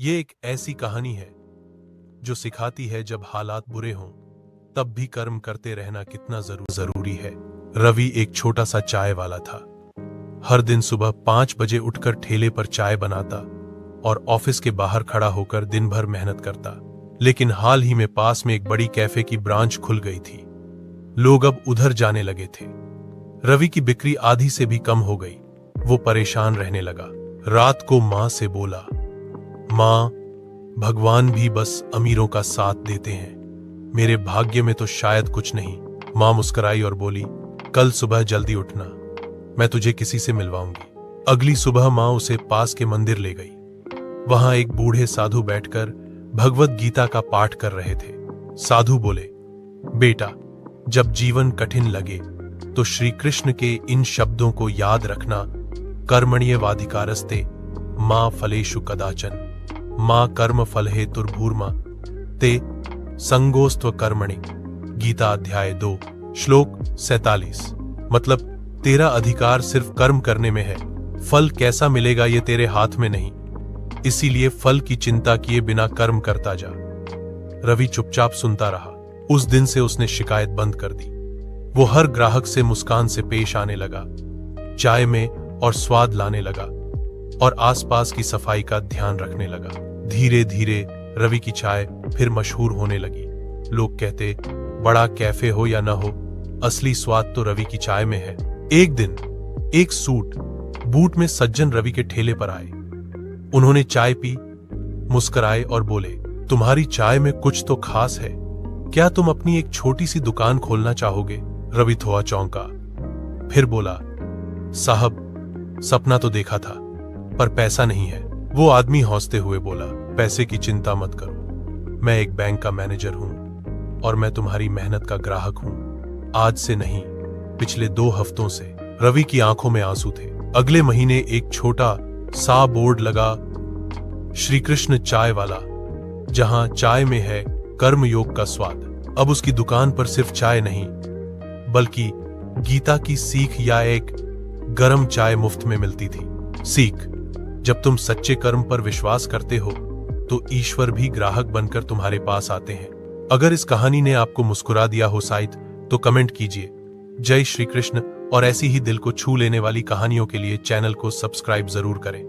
ये एक ऐसी कहानी है जो सिखाती है जब हालात बुरे हों तब भी कर्म करते रहना कितना जरूरी है। रवि एक छोटा सा चाय वाला था। हर दिन सुबह 5 बजे उठकर ठेले पर चाय बनाता और ऑफिस के बाहर खड़ा होकर दिन भर मेहनत करता। लेकिन हाल ही में पास में एक बड़ी कैफे की ब्रांच खुल गई थी। लोग अब उधर जाने लगे थे। रवि की बिक्री आधी से भी कम हो गई। वो परेशान रहने लगा। रात को मां से बोला, मां, भगवान भी बस अमीरों का साथ देते हैं, मेरे भाग्य में तो शायद कुछ नहीं। मां मुस्कुराई और बोली, कल सुबह जल्दी उठना, मैं तुझे किसी से मिलवाऊंगी। अगली सुबह मां उसे पास के मंदिर ले गई। वहां एक बूढ़े साधु बैठकर भगवत गीता का पाठ कर रहे थे। साधु बोले, बेटा, जब जीवन कठिन लगे तो श्री कृष्ण के इन शब्दों को याद रखना, कर्मण्येवाधिकारस्ते मां फलेषु कदाचन मां कर्म फल हेतुर्भूर्मा ते संगोस्त्व कर्मणि। गीता अध्याय 2 श्लोक 47। मतलब तेरा अधिकार सिर्फ कर्म करने में है, फल कैसा मिलेगा ये तेरे हाथ में नहीं, इसीलिए फल की चिंता किए बिना कर्म करता जा। रवि चुपचाप सुनता रहा। उस दिन से उसने शिकायत बंद कर दी। वो हर ग्राहक से मुस्कान से पेश आने लगा, चाय में और स्वाद लाने लगा और आसपास की सफाई का ध्यान रखने लगा। धीरे धीरे रवि की चाय फिर मशहूर होने लगी। लोग कहते, बड़ा कैफे हो या ना हो, असली स्वाद तो रवि की चाय में है। एक दिन एक सूट बूट में सज्जन रवि के ठेले पर आए। उन्होंने चाय पी, मुस्कुराए और बोले, तुम्हारी चाय में कुछ तो खास है, क्या तुम अपनी एक छोटी सी दुकान खोलना चाहोगे? रवि थोड़ा चौंका, फिर बोला, साहब, सपना तो देखा था पर पैसा नहीं है। वो आदमी हंसते हुए बोला, पैसे की चिंता मत करो, मैं एक बैंक का मैनेजर हूं और मैं तुम्हारी मेहनत का ग्राहक हूं। आज से नहीं, पिछले 2 हफ्तों से। रवि की आंखों में आंसू थे। अगले महीने एक छोटा सा बोर्ड लगा, श्री कृष्ण चाय वाला, जहां चाय में है कर्मयोग का स्वाद। अब उसकी दुकान पर सिर्फ चाय नहीं बल्कि गीता की सीख या एक गरम चाय मुफ्त में मिलती थी। सीख, जब तुम सच्चे कर्म पर विश्वास करते हो तो ईश्वर भी ग्राहक बनकर तुम्हारे पास आते हैं। अगर इस कहानी ने आपको मुस्कुरा दिया हो शायद, तो कमेंट कीजिए। जय श्री कृष्ण। और ऐसी ही दिल को छू लेने वाली कहानियों के लिए चैनल को सब्सक्राइब जरूर करें।